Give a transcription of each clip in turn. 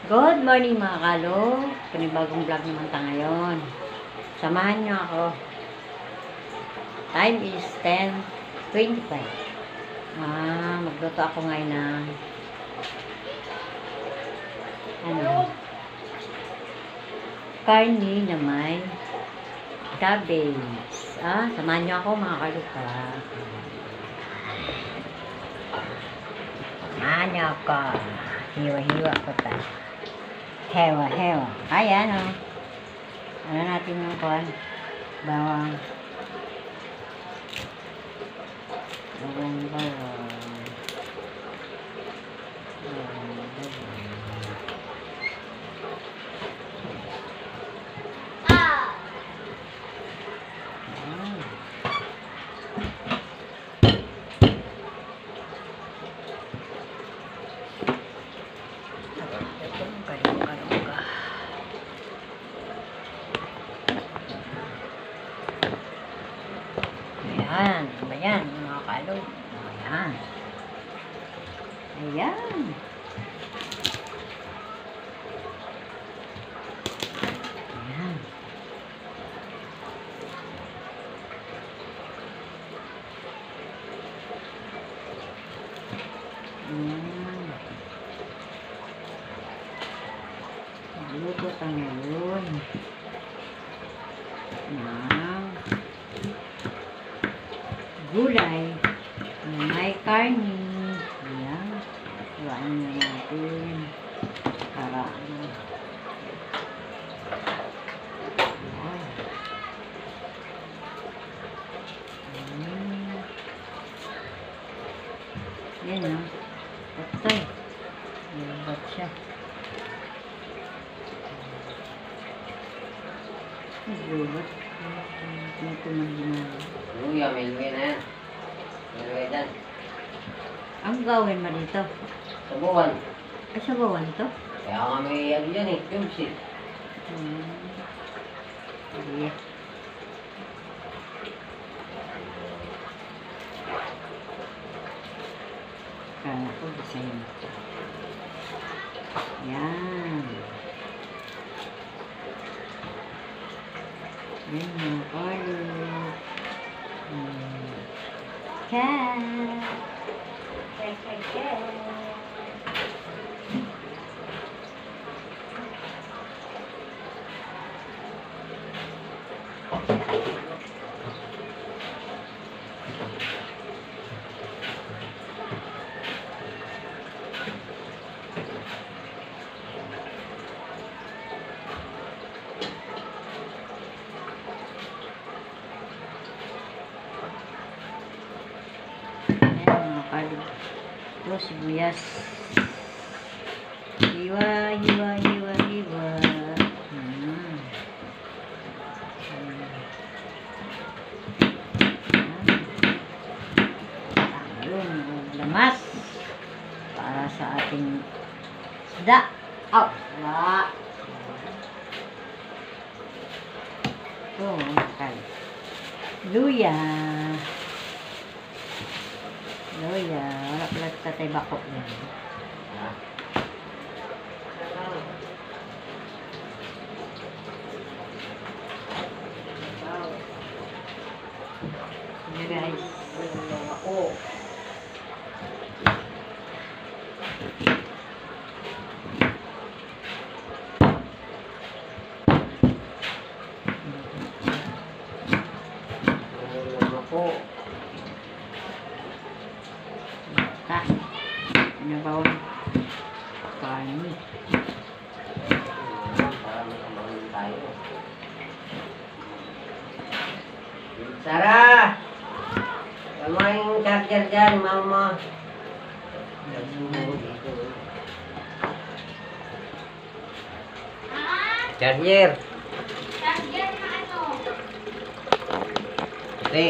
Good morning mga kalo. Panibagong vlog naman tayo ngayon. Samahan nyo ako. Time is 10:25. Magluto ako ngayon ng karne na may cabbage. Samahan nyo ako mga kaluka. Samahan nyo ako. Hiwa-hiwa ko tayo. Hewa. Ayan, o. Ano natin yung kuhan? Bawang. Ayan, mga kalog. Ayan. Ayan. Luto tayo ngayon. Gulay na may karne. Ayan. Iwain na natin. Para ano. Ayan o. Patay. Ayan siya. Gubat. Ito man ginagawa. Luya, may luya na yan. May luya dyan. Ang gawin mo dito? Sabuhan. Ay, sabawan to? Kaya nga may ano dyan eh, cubes eh. Sige. Kala ko gusto yun. Yan. Yan mga kalog. Cat. Ito, sibuyas. Hiwa. Ayun, lamas. Para sa ating isda. Wala. Ito, luya. Wala pala tatay bako yan. Sige guys. Ako. Ano ba ang karne? Para makamangin tayo. Sarah! Tama yung charger dyan, mama. Charger! Charger na ano? Hindi.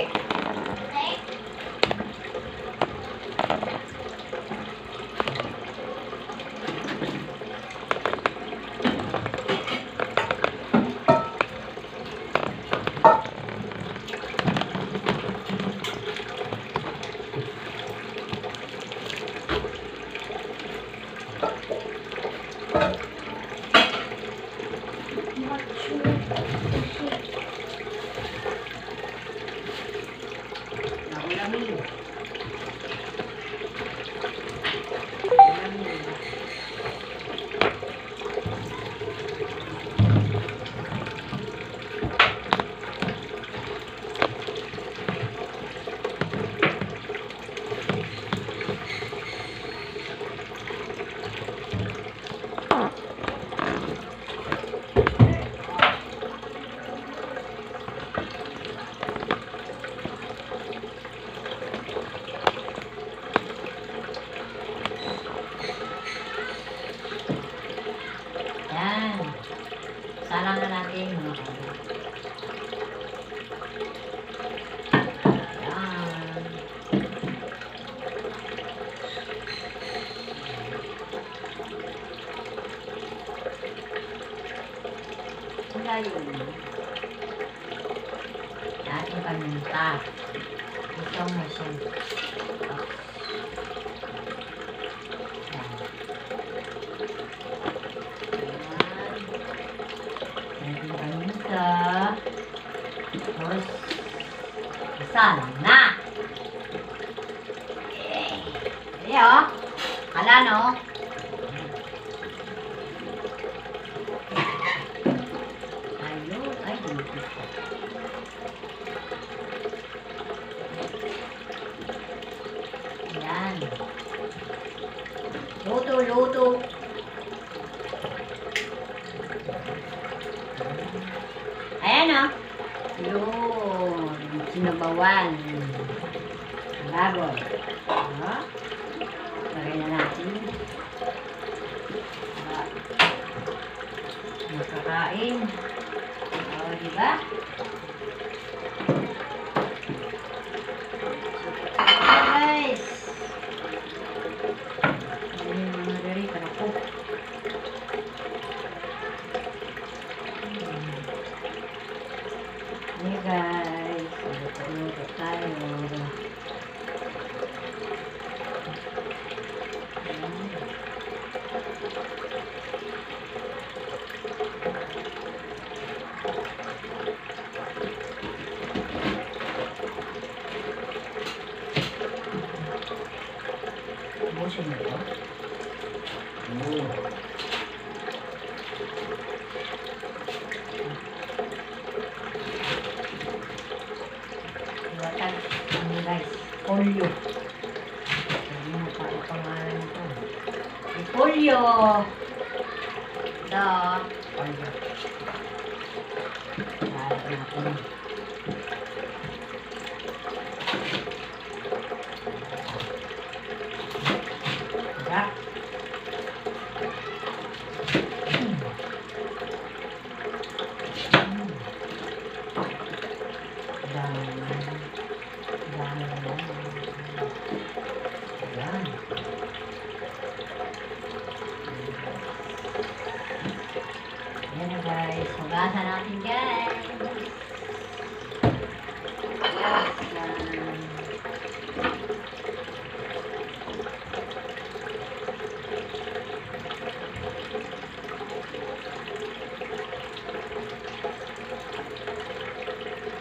Salang na natin mga kabit. Yan. Wala yun. Ating paminta. Ito mo siya. Ating paminta. Tapos, isa na. Ayan o. Kala no? Ayun. Ay, dito. Ayan. Luto, luto. Ayan o. Yun. Sinabawan. Baboy. Lagay na natin. Makakain. O, diba? Guys. Ayan yung mga dari. Tarako. Ayan guys. Luto tayo. Busin mo ito. Iwatan. Ano guys? Polio. Ano mo pa ang pangalan ito? Polio. Ito. Polio. Lalagyan natin. Sarap. Ayan. Ayan na guys. Hugasan natin guys.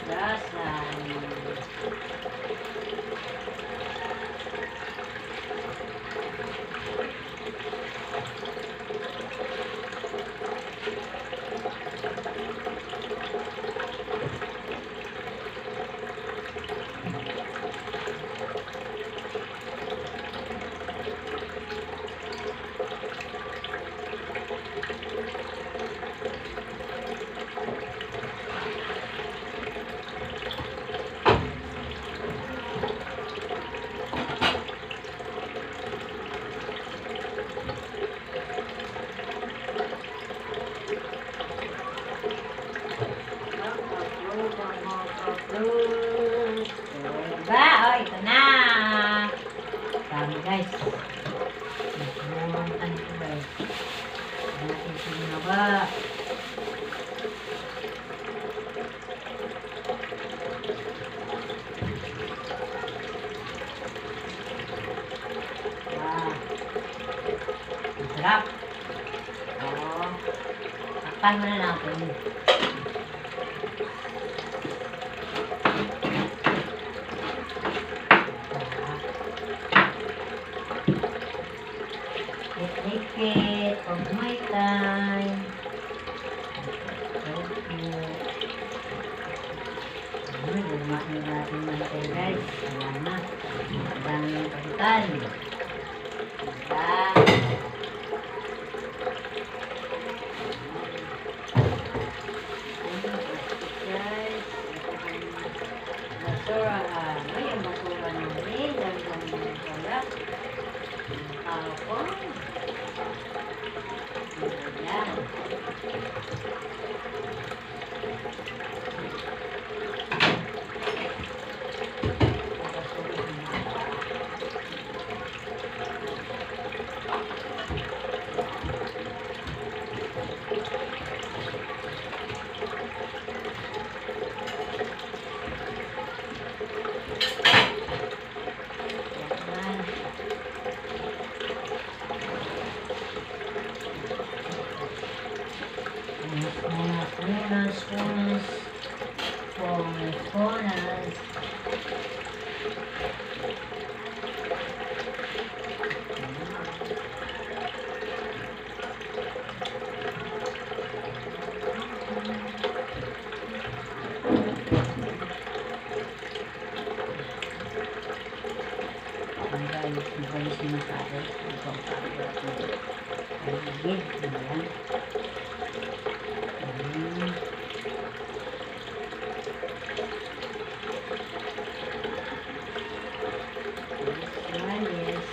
Hugasan. Diba? O, ito na. Dami guys. Nakumuntan ito guys. Natin sinaba. Ang sarap. O, takpan mo na natin. Hit-hit pag may time. Thank you. Lumak na natin natin guys. Wala na. Ang dami yung kapitan. Diba? Guys. Basura. Ay, ang basura namin. Dami namin yung wala. Tapos. Ayan. Unas, unas, unas, unas. Magalis yung kare. Itong kare. Aligid. Ayan. Alis.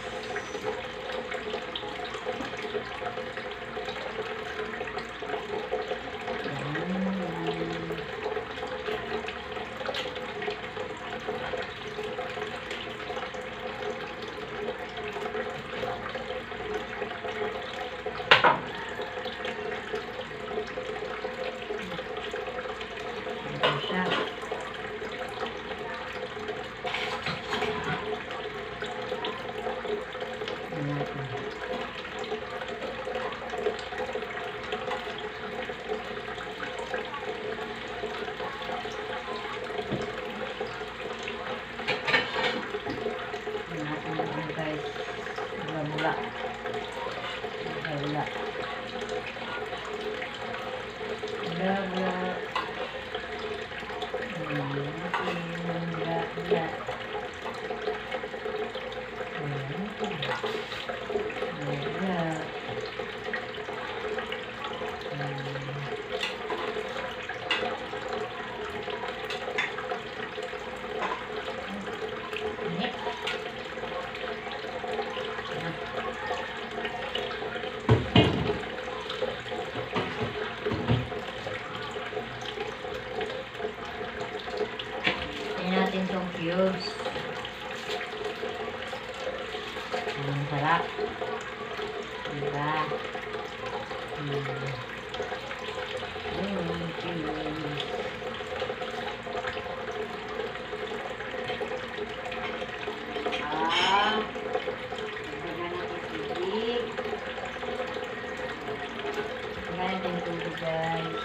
Natin itong cubes. Ang sarap. Diba? Cubes. Lagyan natin tubig. Lagyan natin tubig, guys.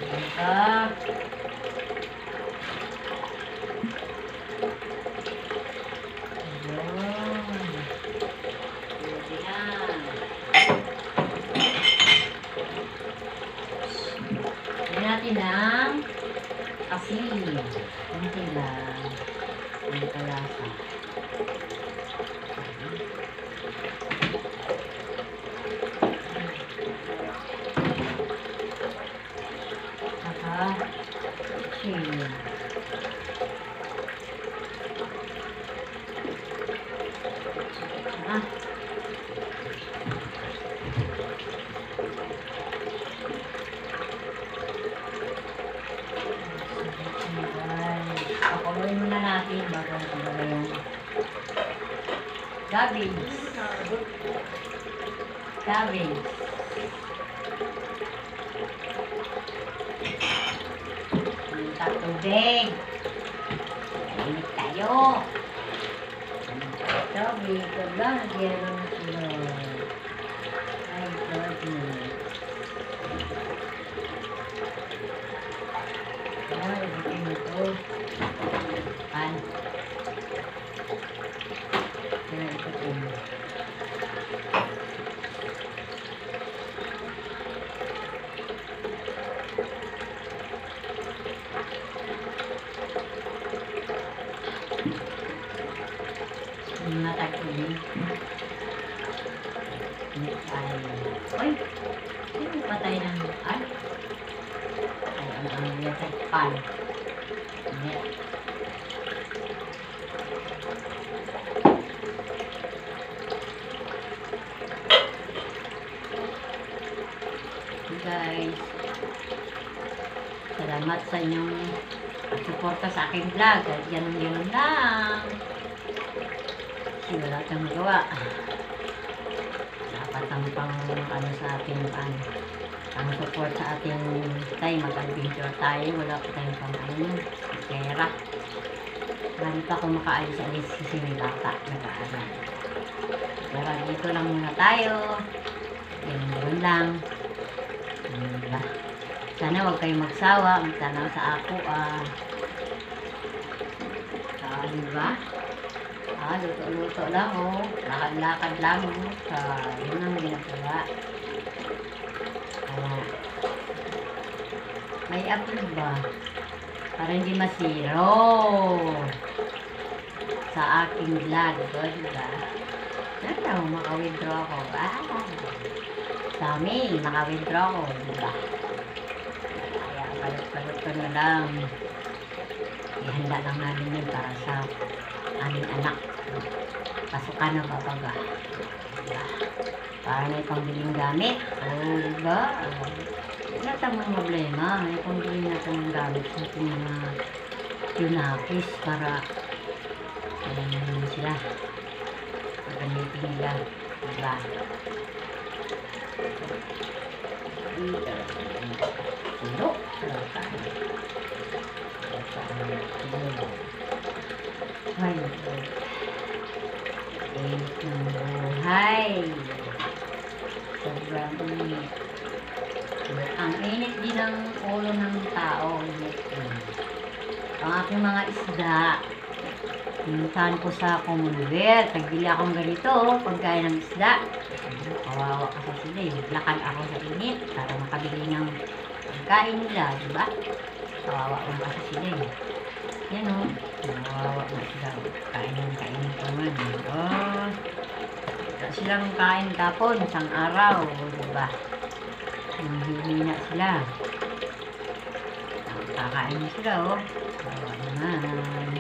Mantap. Lagyan natin ng asin. Kunti lang. Ang kalasa. Chill. Pakuloy muna natin bago natin yung cabbage. Cabbage. Tubig. Init tayo. Tubig. Lagyan ng sila. Ay, goodness. Ay, bitin ito. Pan. Ayan, ito po. Natagpunin. Ay, sino patay ng ay? Ay, ang electric pan. Net. Guys, salamat sa inyong suporta sa aking vlog. Ganun lang. Wala kang magawa. Dapat ang ano sa ating ang support sa ating tayo mag-adventure tayo. Wala pa tayong pera. Lagi pa ako makaalis-alis kasi may bata nag-aaral. Tara, dito lang muna tayo. Ganun lang. Diba? Sana huwag kayong magsawa. Magtanaw sa ako. Diba? Luto-luto lang oh. Lakad-lakad lang oh. Yun ang ginagawa. May upload ba? Para hindi masiro sa aking vlog. Diba? Ano, maka-withdraw ako. Sami, maka-withdraw ako. Diba? Kaya balot-balot ko na lang. Ihanda lang namin yun para sa aming anak. Pasukan na babaga. Diba? Para may pangbiling gamit. Diba? Wala tamang problema. May pangbiling na tamang gamit sa ating mga yunakis para sila. Pagamitin nila. Diba? Tulog. Ay, init ng buhay. Sobrang init. Ang init din ng ulo ng tao. Ang aking mga isda, pinuntahan ko sa Commonwealth. Nagbili akong ganito, pagkain ng isda. Kawawa kasi sila eh. Lakad ako sa init para makabili ng pagkain nila, diba? Kawawa lang kasi sila eh. Yan o. Kawawa na sila. Kain naman. Wala silang kain tapon, isang araw, diba? Hihina sila. Kakain na sila o. Kawawa naman.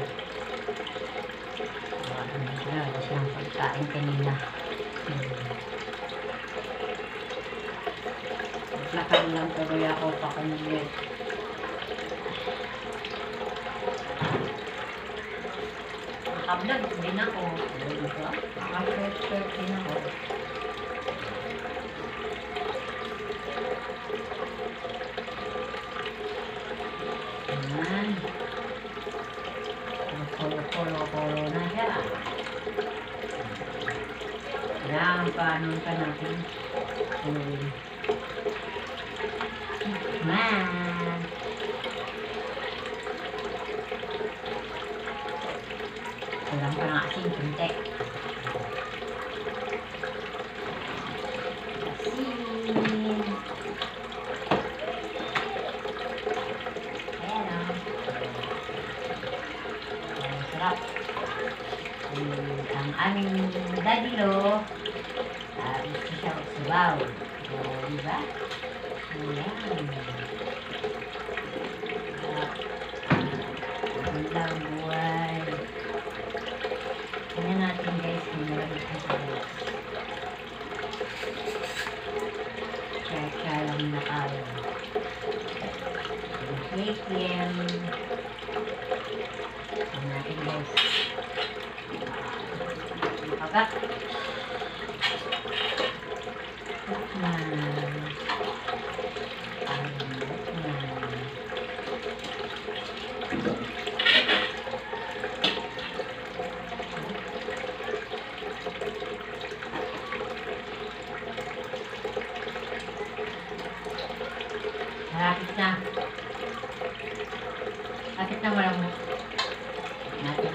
Kawawa naman sila. Wala silang pagkain kanina. Lakad lang tuloy ako pa kanina. Nakablog din ako. Naka-shirt din ako. Ayan. Polo-polo na siya. Ayan, paano ka natin? Man. Kulang pa nga asin, kunti. Asin. Ayan o. Sarap. Ang aming dadilo, gusto siya magsabaw. Diba? Ayan. Magandang buhay. Tingnan natin guys kung nalagay ko sa buhay. Kaya lang na tayo. Chicken. Tingnan natin guys. Pagat. Lapit na. Lapit na walang mo. Natin.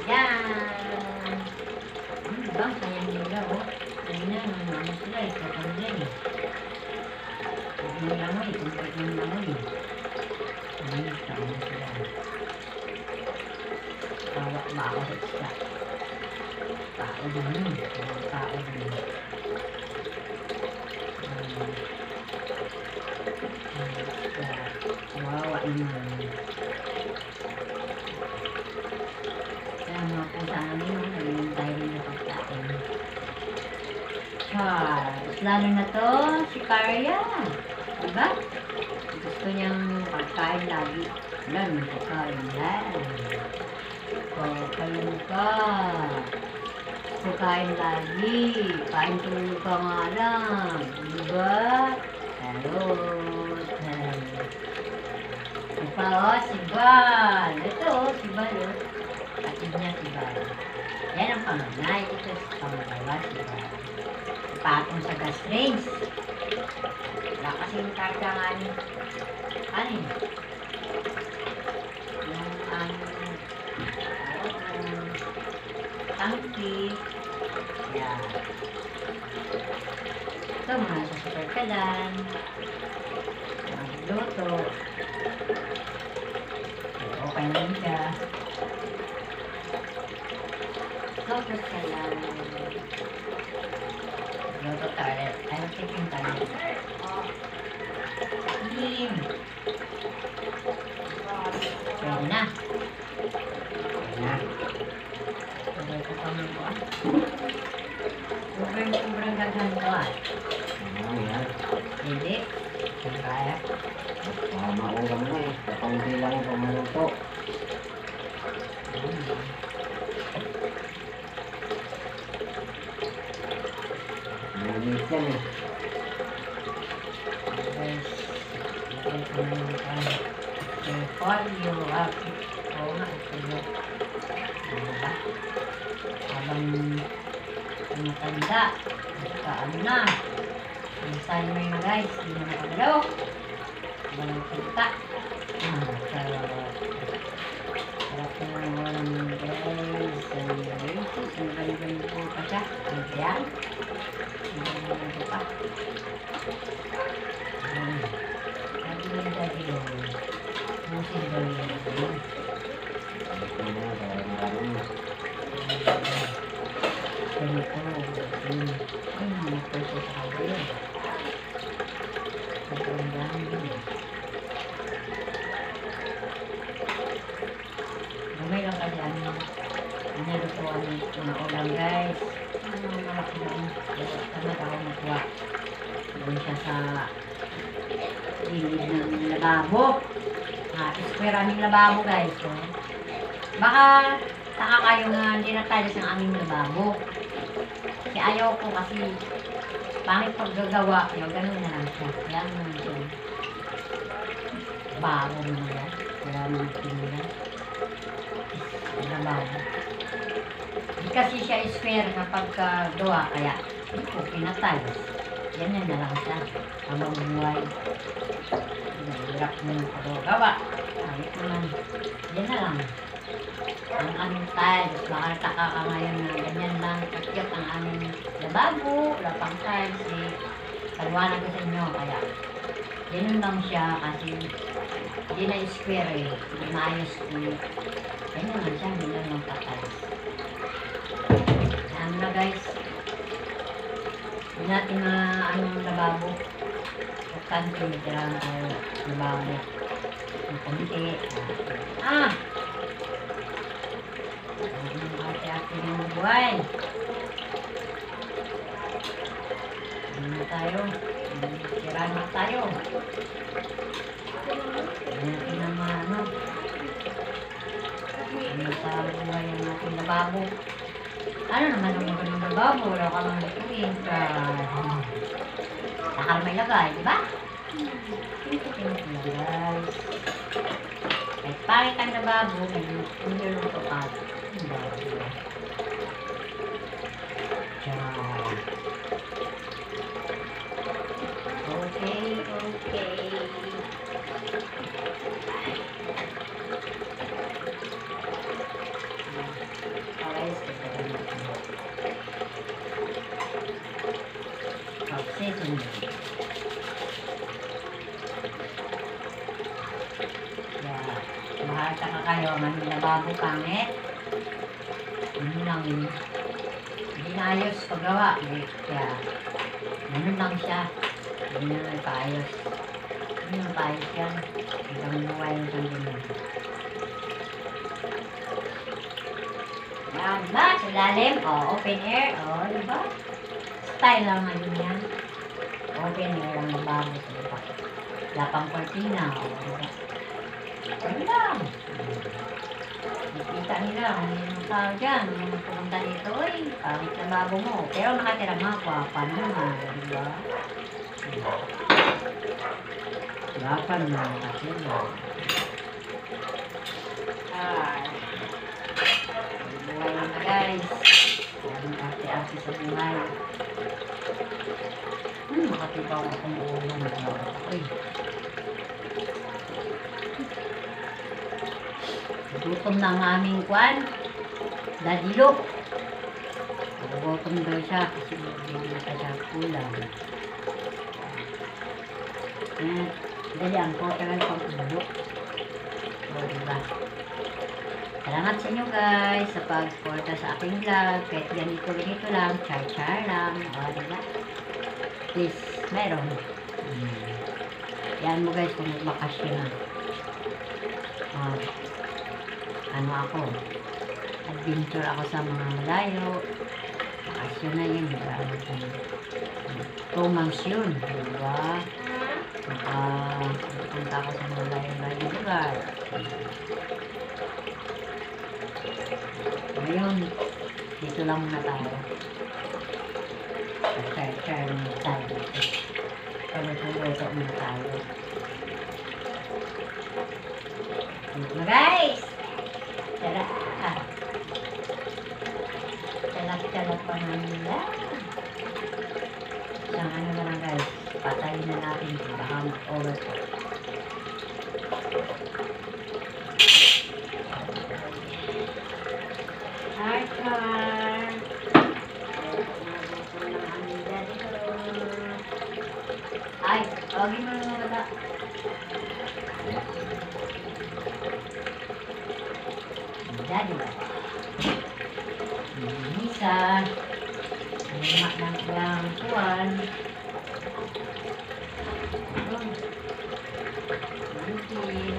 Yan. Bang, sayang nila, oh. Kanina, ano sila eh, kapag dyan eh. Huwag mo langoy, kumpit ng langoy. Ayun, tao na sila. Tawa ba ako sa isda? Tao din yun. Tao din. Kawawa naman. Kaya mga pusa namin, naghihintay rin na pagkain. Charles, lalo na to, si Karya. Diba? Gusto niyang pagkain lagi. Wala naman pagkain yan. Kayo ka. Gusto kain lagi. Kain tulog ka nga lang. Diba? Salud. Ito o, si Bal. Ito o, si Bal o. Atid niya si Bal. Yan ang panganay. Ito si pangalawa si Bal. Patong sa gas range. Wala kasing karga nga ni. Ano yun? Yung tangki. Yan. Ito mga sa superkalan. Luto. Okay na rin siya. Superkalan. Luto tayo. Ayaw tikim tayo. Tikim. Pwede na. Pwede ko pa mo ba? Sobrang gaghan ko ah. Yan. Hindi. Kaya. Maulam na eh. Kapangdi lang yung pamaluto. Malit yan eh. Guys, lagay ko na yung folio. Oo nga, folio. Diba? Habang matanda, ano na. Alzheimer na guys, hindi na nakagalaw. Walang kita. Sarap na walang guys. Ang galing po pa siya. Ayan. Ang galing po pa. Dagilo. Musin daw yun. Ito na, kaya marami. Ganito. Ay, mga puso sa kabilo. Ang dami. Gamay lang kasi nalutuan ng mga ulam guys. Ano malaki lang. Tama ako nakuha. Doon siya sa gilid ng lababo. Square aming lababo guys. So, baka saka kayo nga hindi na tayo sa aming lababo. Kasi ayaw ko kasi pangit paggagawa. Ganun na lang siya. Yan naman siya. Bago naman yan. Wala naman pinila. Lababo. Hindi kasi siya square kapag gawa. Kaya hindi ko pinatay. Ganyan na lang siya. Habang buhay. Hirap mo yung paggawa. Kahit naman. Yan na lang. Ang aming tiles. Baka nataka ka ngayon na ganyan lang. Kakyat ang aming lababo. Wala pang tiles. Paliwanag ko sa inyo. Kaya ganun lang siya. Kasi hindi na square eh. Hindi maayos eh. Ganyan lang siya. Hindi na lang pa-tiles. Ayan na guys. Hindi natin na anong lababo. O kanto, tirahan tayo lababo. Ang kumiti. Ang ate-ate ng buhay. Ano tayo? Tirahan na tayo. Hindi natin na ano. Ano sa buhay ang ating lababo. Ano naman ang mga ng lababo? Wala ka lang lutuin ka. Saka may lagay, di ba? Guys. Kahit pangit ang lababo, niluluto ka. Diyan. Okay, okay. Okay, susunod. Kaya, bahala ka kayo, manilababo pangit. Ano lang yun. Hindi na ayos paggawa. Kaya, ganun lang siya. Hindi na nagpaayos. Hindi na paayos yan. Hanggang buhay yung ganyan. Yan, diba? Sa lalim. O, open air. O, diba? Style lang ngayon yan. Open air ang lababo sa diba? Lapang cortina. O, diba? Ayun lang. Nakita nila kung yung tao dyan. Yung pumunta dito, uy, pangit na babo mo. Pero nakatira nga po, paano naman, diba? Dapat na nakatira. Ay. Buhay na guys. Ang arte-arte sa buhay. Makatipaw akong ulo na babo. Uy. Gutom na ang aming kwan. Dadilo. Gutom daw siya kasi hindi pa siya kulang. Dali ang po tagal pang ulo. O, diba? Salamat sa inyo guys sa pag-suporta sa aking vlog. Kahit ganito lang, char-char lang. O, diba? Please, meron. Yan mo guys kung magbakasyon na. Ano ako, adventure ako sa mga malayo. Bakasyon na yun, diba? 2 months yun, diba? Punta ako sa mga layo-layo lugar. Ngayon, dito lang muna tayo. Share muna tayo. Pag-uto muna tayo. Dito na guys! Calap pa nila. Isang ano na lang guys. Patayin na natin. Baka mag-over po. Hardcore. Ay, tawagin mo na mga bata. Daddy ba? Isa. Lima ng ilang kuwan. Mantin.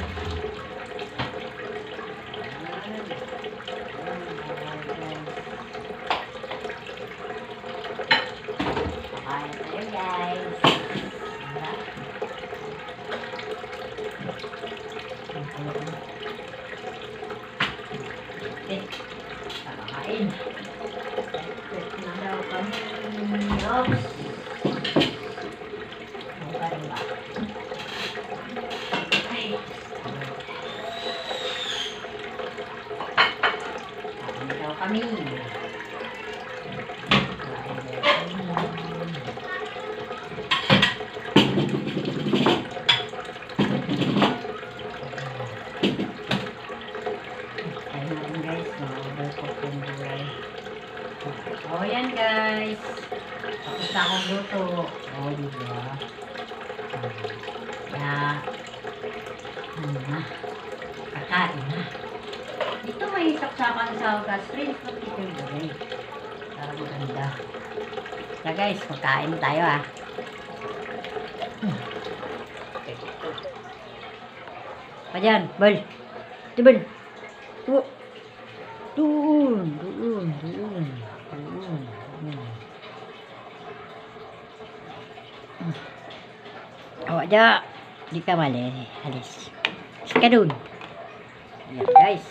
Kaya tayo guys. Kain. Na daw kami. Oops. Kain ba? Ay. Kain daw kami. O yan guys. Tapos na akong luto. O diba? Kaya ano na. Kakain na. Dito may saksakan sa gas range. Ba't dito yung bagay? Para maganda. Kaya guys, magkain tayo ah. Pa dyan, Bal. Di Bal. Doon. Awak aja. Di ka mali. Alis. Sika doon. Ayan guys.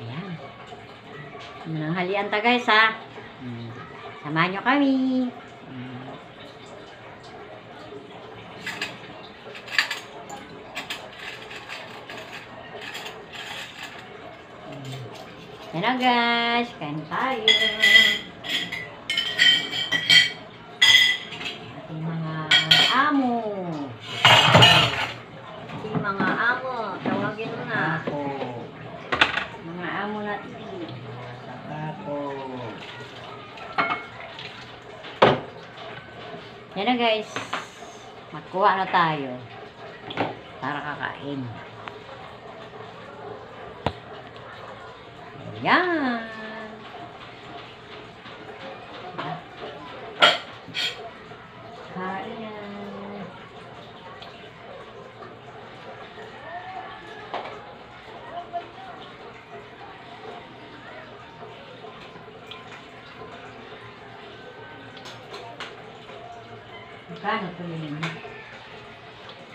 Ayan. Mananghalian ta guys ha. Samahan nyo kami. Yan na guys, kain tayo. Ating mga amo. Ating mga amo, tawagin mo na. Mga amo natin. Ako. Yan na guys. Magkuha na tayo. Para kakain. Ayan. Kain na. Magkano ito yun?